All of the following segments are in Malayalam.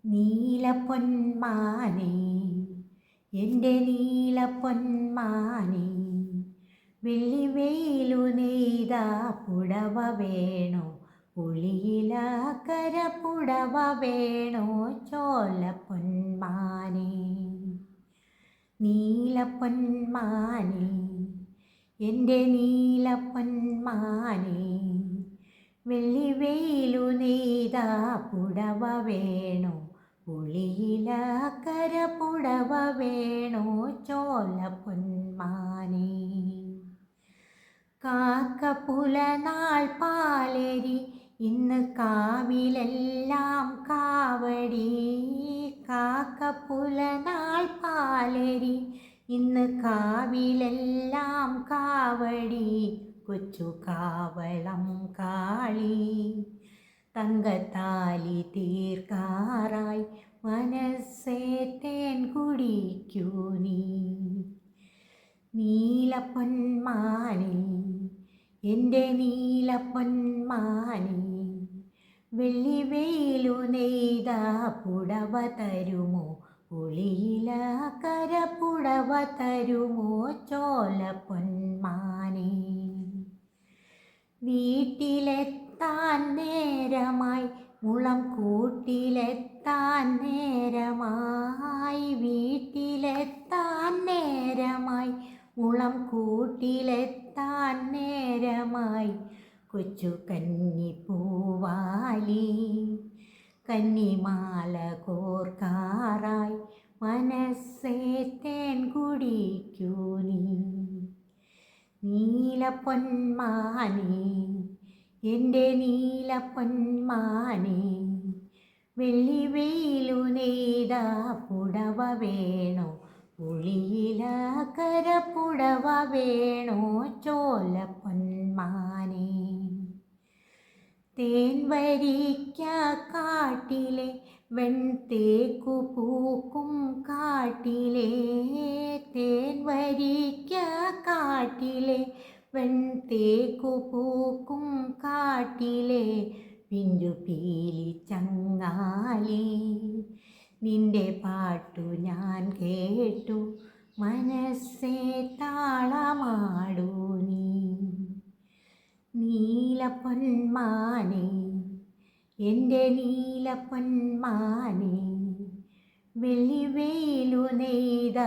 നീലപ്പൊന്മാനേ എൻ്റെ നീലപ്പൊന്മാനേ വെള്ളിവെയിലു നെയ്ത പുടവ വേണോ പുളിയിലക്കര പുടവ വേണോ ചോലപ്പൊന്മാനേ നീലപ്പൊന്മാനേ എൻ്റെ നീലപ്പൊന്മാനേ വെള്ളിവെയിലു നെയ്ത പുടവ വേണോ പുളിയിലക്കര പുടവ വേണോ ചോലപ്പൊന്മാനേ കാക്കപ്പുലനാൾ പാലരി ഇന്ന് കാവിലെല്ലാം കാവടി കാക്കപ്പുലനാൾ പാലരി ഇന്ന് കാവിലെല്ലാം കാവടി കൊച്ചു കാവളം കാളി തങ്കത്താലി തീർക്കാറായി മനസ്സേ തേൻ കുടിക്കൂ നീ നീലപ്പൊന്മാനേ എൻ്റെ നീലപ്പൊന്മാനേ വെള്ളിവെയിലു നെയ്ത പുടവ തരുമോ പുളിയിലക്കര പുടവ തരുമോ ചോലപ്പൊന്മാനേ വീട്ടിലെത്താൻ നേരമായി മുളം കൂട്ടിലെത്താൻ നേരമായി വീട്ടിലെത്താൻ നേരമായി മുളം കൂട്ടിലെത്താൻ നേരമായി കൊച്ചു കന്നിപ്പൂവാലി കന്നിമാല കോർക്കാറായി മനസ്സേ തേൻ കുടിക്കൂ നീ നീലപ്പൊന്മാനേ എൻ്റെ നീലപ്പൊന്മാനേ വെള്ളിവെയിലു നെയ്ത പുടവ വേണോ പുളിയിലക്കര പുടവ വേണോ ചോലപ്പൊന്മാനേ തേൻ വരിക്ക കാട്ടിലെ വെൺതേക്കു പൂക്കും കാട്ടിലെ തേൻ വരിക്ക കാട്ടിലെ വെൺതേക്കു പൂക്കും കാട്ടിലെ പിഞ്ചു പീലി ചങ്ങാലി നിന്റെ പാട്ടു ഞാൻ കേട്ടു മനസ്സേ താളമാടൂ നീ നീലപ്പൊന്മാനേ എൻ്റെ നീലപ്പൊന്മാനേ വെള്ളിവെയിലു നെയ്ത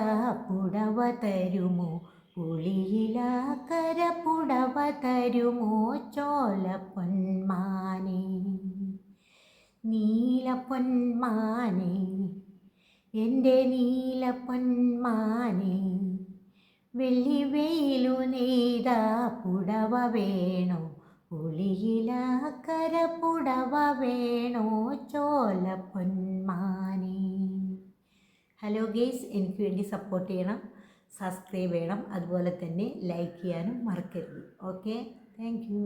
പുടവ തരുമോ പുളിയിലക്കര പുടവ തരുമോ ചോലപ്പൊന്മാനേ നീലപ്പൊന്മാനേ എൻ്റെ നീലപ്പൊന്മാനേ വെള്ളിവെയിലു നെയ്ത പുടവ വേണോ പുളിയിലക്കര പുടവ വേണോ ചോലപ്പൊന്മാനേ. ഹലോ ഗേയ്സ്, എനിക്ക് വേണ്ടി സപ്പോർട്ട് ചെയ്യണം, സബ്സ്ക്രൈബ് ചെയ്യണം, അതുപോലെ തന്നെ ലൈക്ക് ചെയ്യാനും മറക്കരുത്. Okay, thank you.